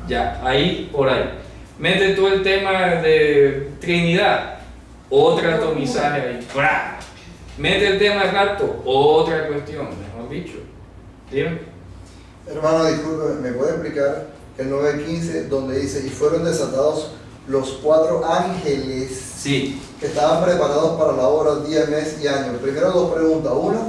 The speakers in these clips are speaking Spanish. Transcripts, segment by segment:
Ya, ahí, por ahí. Mete tú el tema de Trinidad, otra atomizaje ahí. ¡Fra! Mete el tema de rapto, otra cuestión, mejor dicho. ¿Dime? Hermano, disculpe, ¿me puede explicar el 9:15 donde dice, y fueron desatados los 4 ángeles Sí. que estaban preparados para la obra día, mes y año? Primero 2 preguntas. Una,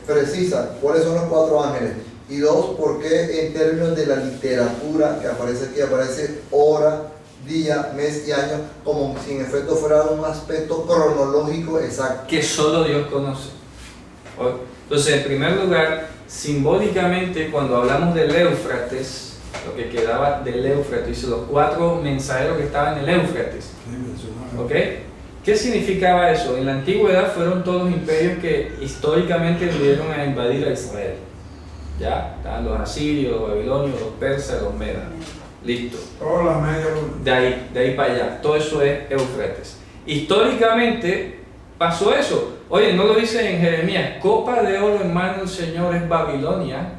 precisa, ¿cuáles son los 4 ángeles? Y 2, ¿por qué en términos de la literatura que aparece aquí, aparece hora, día, mes y año, como si en efecto fuera un aspecto cronológico exacto? Que solo Dios conoce. Entonces, en primer lugar, simbólicamente, cuando hablamos del Éufrates, lo que quedaba del Éufrates, dice los 4 mensajeros que estaban en el Éufrates. ¿Ok? ¿Qué significaba eso? En la antigüedad fueron todos imperios que históricamente vinieron a invadir a Israel. ¿Ya? Estaban los asirios, los babilonios, los persas, los medas. Listo. Todas las medias. De ahí para allá. Todo eso es Éufrates. Históricamente pasó eso. Oye, no lo dice en Jeremías. Copa de oro en mano del Señor es Babilonia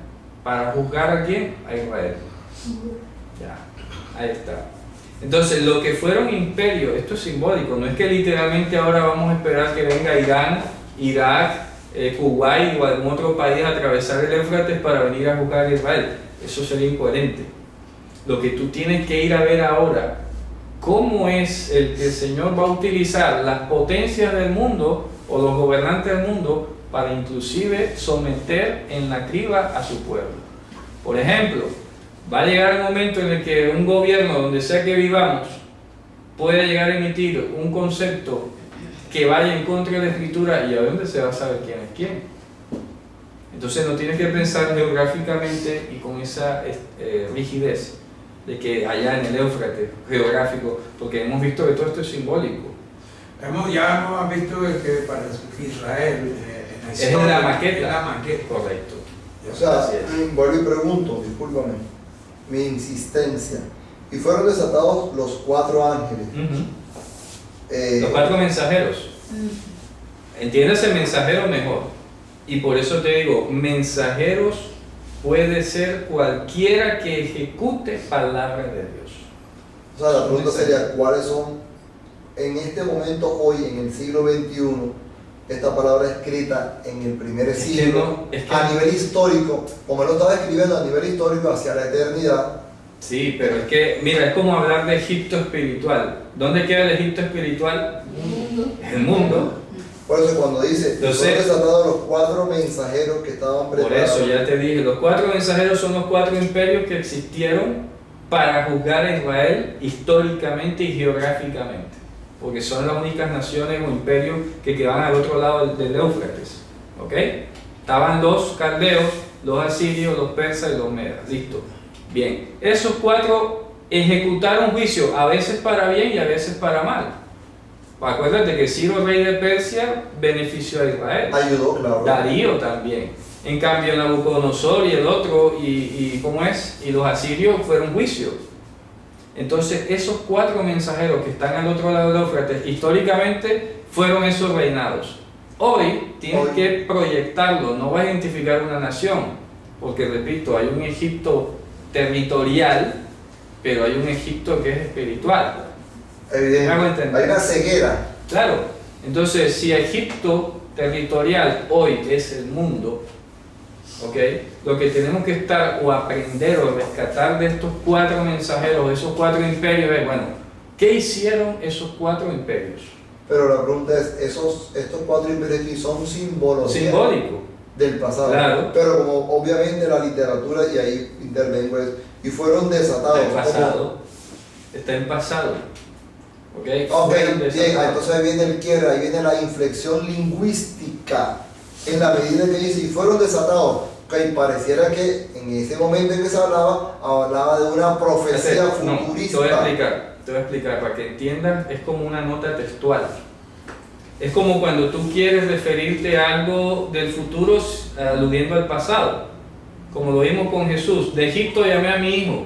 para juzgar a quién? A Israel. Ya. Ahí está. Entonces, lo que fueron imperios, esto es simbólico. No es que literalmente ahora vamos a esperar que venga Irán, Irak, Kuwait o algún otro país a atravesar el Éufrates para venir a juzgar a Israel. Eso sería incoherente. Lo que tú tienes que ir a ver ahora, cómo es el que el Señor va a utilizar las potencias del mundo o los gobernantes del mundo para inclusive someter en la criba a su pueblo. Por ejemplo, va a llegar el momento en el que un gobierno, donde sea que vivamos, puede llegar a emitir un concepto que vaya en contra de la Escritura, y a dónde se va a saber quién es quién. Entonces no tienes que pensar geográficamente y con esa rigidez de que allá en el Éufrates geográfico, porque hemos visto que todo esto es simbólico. Ya hemos visto que para Israel Es en la maqueta. Es la maqueta. Correcto. O sea, Así es. vuelvo y pregunto, discúlpame, mi insistencia. Y fueron desatados los 4 ángeles. Los 4 mensajeros. Entiéndase mensajero mejor. Y por eso te digo, mensajeros puede ser cualquiera que ejecute palabra de Dios. O sea, la pregunta sería, ¿cuáles son en este momento, hoy, en el siglo XXI, esta palabra escrita en el primer siglo, a nivel histórico, como lo estaba escribiendo a nivel histórico hacia la eternidad? Sí, pero es que, mira, es como hablar de Egipto espiritual. ¿Dónde queda el Egipto espiritual? El mundo. Por eso cuando dice, Entonces, fueron desatados los 4 mensajeros que estaban preparados. Por eso ya te dije, los 4 mensajeros son los 4 imperios que existieron para juzgar a Israel históricamente y geográficamente, porque son las únicas naciones o imperios que quedaban al otro lado del Éufrates. ¿Ok? Estaban los caldeos, los asirios, los persas y los medas. Listo. Bien, esos 4 ejecutaron juicio, a veces para bien y a veces para mal. Acuérdate que Ciro, rey de Persia, benefició a Israel. Ayudó, claro. Darío también. En cambio, Nabucodonosor y el otro, ¿cómo es? Y los asirios fueron juicio. Entonces, esos 4 mensajeros que están al otro lado del Éufrates, históricamente fueron esos reinados. Hoy tienes que proyectarlo, no vas a identificar una nación, porque repito, hay un Egipto territorial, pero hay un Egipto que es espiritual. Evidente. Hay una ceguera. Claro. Entonces, si Egipto territorial hoy es el mundo, ¿ok? Lo que tenemos que estar o aprender o rescatar de estos 4 mensajeros, de esos 4 imperios, es, bueno, ¿qué hicieron esos 4 imperios? Pero la pregunta es, estos 4 imperios aquí son simbólicos del pasado. Claro. Pero como obviamente la literatura, y ahí intervengo, y fueron desatados. Está en pasado. Está en pasado. Ok, bien, entonces ahí viene el quiebre, ahí viene la inflexión lingüística, en la medida que dice, y fueron desatados. Ok, pareciera que en ese momento en que se hablaba de una profecía futurista. Te voy a explicar, para que entiendan, es como una nota textual. Es como cuando tú quieres referirte a algo del futuro aludiendo al pasado. Como lo vimos con Jesús, de Egipto llamé a mi hijo.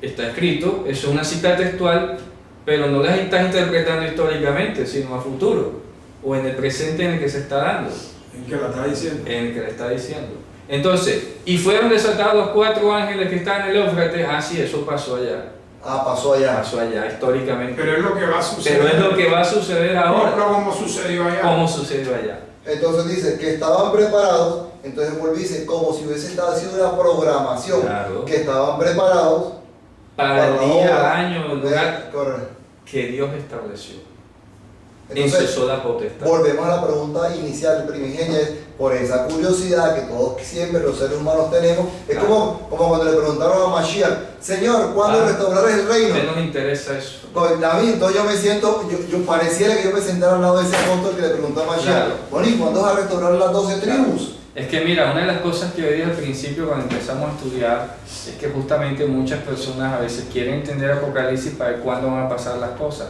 Está escrito, eso es una cita textual, pero no las estás interpretando históricamente, sino a futuro, o en el presente en el que se está dando. ¿En qué la está diciendo? En el que la está diciendo. Entonces, y fueron desatados los 4 ángeles que están en el Éufrates. Ah, sí, eso pasó allá. Pasó allá. Pasó allá, históricamente. Pero es lo que va a suceder. Pero es lo que va a suceder ahora. No como sucedió allá. Como sucedió allá. Entonces dice que estaban preparados, entonces vuelve y dice, como si hubiese estado haciendo una programación, Claro. que estaban preparados Para el la día, hora año, el de- lugar correcto. que Dios estableció. Entonces, Encesó la potestad. volvemos a la pregunta inicial, primigenia, es por esa curiosidad que todos siempre los seres humanos tenemos. Es Claro. como cuando le preguntaron a Mashiach, Señor, ¿cuándo Ah. restaurarás el reino? ¿Qué nos interesa eso? A mí, entonces yo me siento, yo pareciera que yo me sentara al lado de ese apóstol que le preguntó a Mashiach, Claro. bueno, ¿y cuándo vas a restaurar las 12 tribus? Es que mira, una de las cosas que yo dije al principio cuando empezamos a estudiar es que justamente muchas personas a veces quieren entender Apocalipsis para ver cuándo van a pasar las cosas.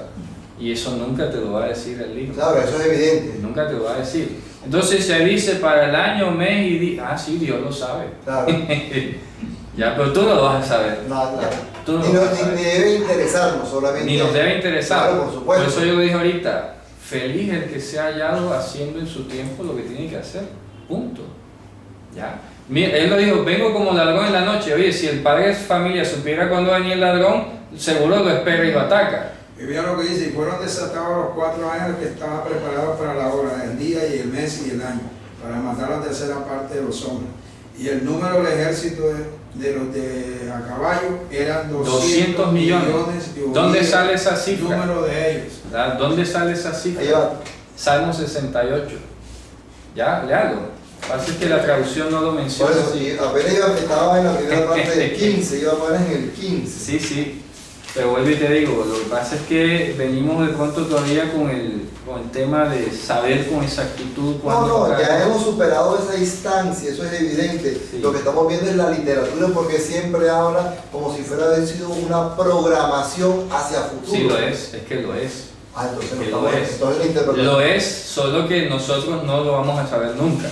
Y eso nunca te lo va a decir el libro. Claro, eso es evidente. Nunca te lo va a decir. Entonces se dice para el año, mes y día. Ah, sí, Dios lo sabe. Claro. Ya, pero tú no lo vas a saber. Nada, claro. Tú no Ni, lo nos- vas a ni saber. debe interesarnos solamente. Ni nos debe interesar. Claro, por supuesto. eso yo lo dije ahorita. Feliz el que se ha hallado haciendo en su tiempo lo que tiene que hacer. Punto. ¿Ya? Mira, él lo dijo, vengo como ladrón en la noche. Oye, si el padre de su familia supiera cuándo venía el ladrón, seguro lo espera y lo ataca. Y mira lo que dice, y fueron desatados los 4 ángeles que estaban preparados para la hora, el día y el mes y el año, para matar la tercera parte de los hombres. Y el número del ejército de los de a caballo eran 200 millones. y ¿Dónde hubo sale esa el cifra? número de ellos. ¿Verdad? ¿Dónde sale esa Ahí cifra? va. Salmo 68. ¿Ya? Lealo. Pasa que la traducción no lo Por menciona eso, así. y apenas estaba en la primera parte del 15, iba apenas en el 15. Sí, sí. Pero vuelvo y te digo, lo que pasa es que venimos de pronto todavía con el tema de saber con exactitud No, cuándo no, tocar. ya hemos superado esa instancia, eso es evidente. Sí. Lo que estamos viendo es la literatura porque siempre habla como si fuera haber sido una programación hacia futuro. Sí, lo es que lo es. Ah, entonces, no Sí, estamos, lo es. entonces la interpretación. Lo es, solo que nosotros no lo vamos a saber nunca.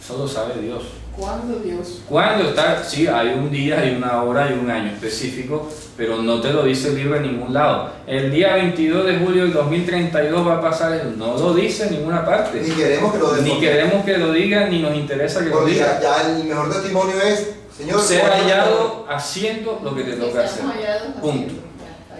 Eso lo sabe Dios. ¿Cuándo Dios? ¿Cuándo está? Sí, hay un día, hay una hora, hay un año específico, pero no te lo dice el libro en ningún lado. El día 22 de julio del 2032 va a pasar eso. No lo dice en ninguna parte. Ni queremos que lo Ni den. queremos que lo diga, ni nos interesa que lo Porque diga. ya el mejor testimonio es, Señor, Ser ¿cuándo- hallado haciendo lo que te toca hacer. Estamos hallados haciendo. Punto.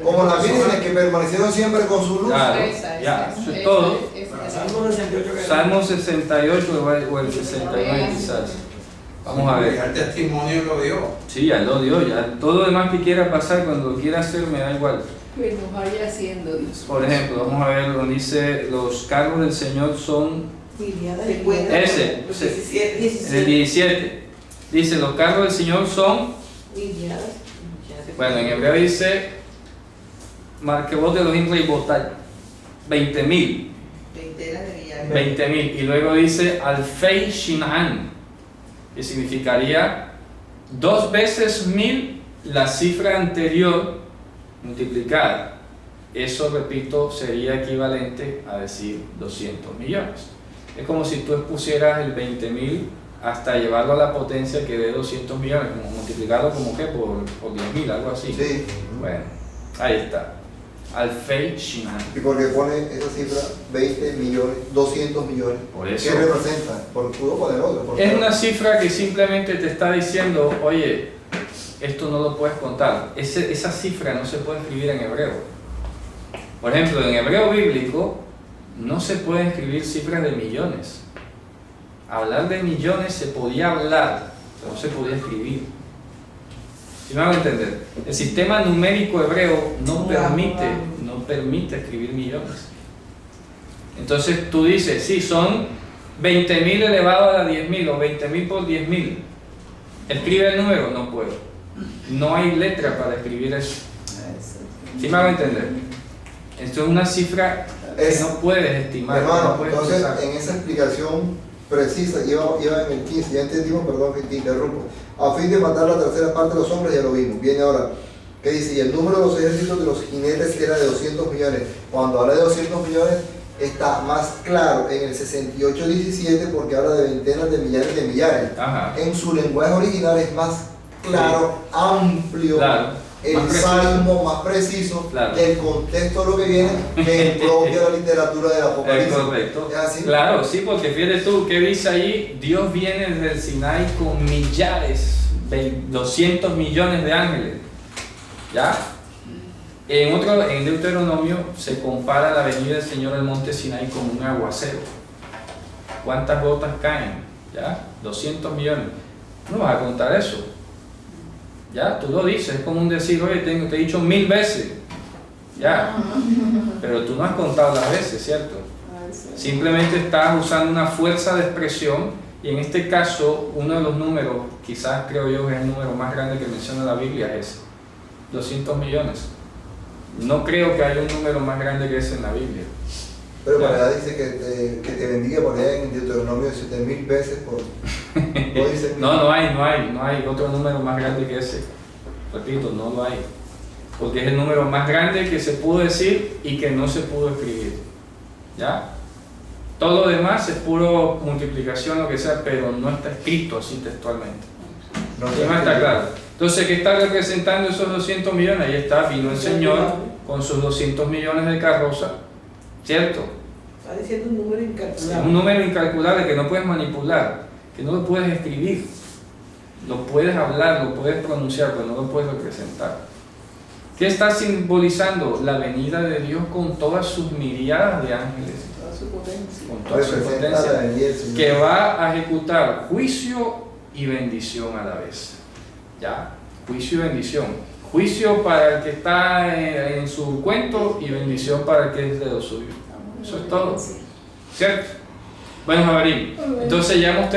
como las vírgenes que permanecieron siempre con su luz. Claro, Esa, ya, esa, eso es esa, todo. esa. Salmo 68 que Salmo 68 o el 69 quizás. Vamos a Ya ver. el testimonio lo dio. Sí, ya lo dio, ya. Todo lo demás que quiera pasar, cuando lo quiera hacer, me da igual. Que nos vaya haciendo Dios. Por ejemplo, vamos a ver donde dice, los cargos del Señor son ese, en el 17. Dice, los cargos del Señor son, bueno, en hebreo dice, Marquebot de los Inrey Botal, 20.000. 20.000. Y luego dice, Alfei Shinan, que significaría 2 veces 1000 la cifra anterior multiplicada. Eso, repito, sería equivalente a decir 200 millones. Es como si tú pusieras el 20.000 hasta llevarlo a la potencia que dé 200 millones, como multiplicarlo como que por 10.000, algo así. Sí. Bueno, ahí está. Alfei Shinan. Y porque pone esa cifra 20 millones, 200 millones. Por eso. ¿Qué representa? Porque pudo poner otro. porque- Es una cifra que simplemente te está diciendo, oye, esto no lo puedes contar. Esa cifra no se puede escribir en hebreo. Por ejemplo, en hebreo bíblico no se pueden escribir cifras de millones. Hablar de millones se podía hablar, pero no se podía escribir. ¿Sí me van a entender? El sistema numérico hebreo no permite escribir millones. Entonces tú dices, sí, son 20.000 elevado a la 10.000 o 20.000 por 10.000. Escribe el número, no puedo. No hay letra para escribir eso. ¿Sí me van a entender? Esto es una cifra que Es- no puedes estimar. Hermano, no puedes entonces pensar. en esa explicación precisa, iba en el 15, ya entendimos, perdón que te interrumpo, a fin de matar la tercera parte de los hombres, ya lo vimos, viene ahora, que dice, y el número de los ejércitos de los jinetes era de 200 millones, cuando habla de 200 millones está más claro en el 68-17 porque habla de ventenas de millares, Ajá. en su lenguaje original es más claro, amplio, Claro. el Más preciso. salmo más preciso Claro. del contexto de lo que viene que el propio la literatura del Es Apocalipsis. correcto. ¿Es así? Claro, sí, porque fíjate tú, ¿qué dice ahí? Dios viene desde el Sinai con millares, 200 millones de ángeles. ¿Ya? En Deuteronomio se compara la venida del Señor al monte Sinai como un aguacero. ¿Cuántas gotas caen? ¿Ya? 200 millones. No vas a contar eso. ¿Ya? Tú lo dices, es como un decir, oye, te he dicho 1000 veces. ¿Ya? Pero tú no has contado las veces, ¿cierto? Simplemente estás usando una fuerza de expresión y en este caso uno de los números, quizás creo yo que es el número más grande que menciona la Biblia, es 200 millones. No creo que haya un número más grande que ese en la Biblia. Pero Claro. para allá dice que te bendiga por allá en Deuteronomio 7000 veces por. No dice No hay otro número más grande que ese. Repito, no lo hay. Porque es el número más grande que se pudo decir y que no se pudo escribir. ¿Ya? Todo lo demás es puro multiplicación, lo que sea, pero no está escrito así textualmente. No ¿Sí más está claro? Entonces, ¿qué está representando esos 200 millones? Ahí está, vino el Señor con sus 200 millones de carroza, ¿cierto? Está diciendo un número Es incalculable. un número incalculable que no puedes manipular, que no lo puedes escribir. Lo puedes hablar, lo puedes pronunciar, pero no lo puedes representar. ¿Qué está simbolizando? La venida de Dios con todas sus miriadas de ángeles, Toda su potencia. con toda su representa la potencia, venida del Señor. que va a ejecutar juicio y bendición a la vez. ¿Ya? Juicio y bendición. Juicio para el que está en su cuento y bendición para el que es de lo suyo. Eso es todo. ¿Cierto? Bueno, Javerín, entonces ya hemos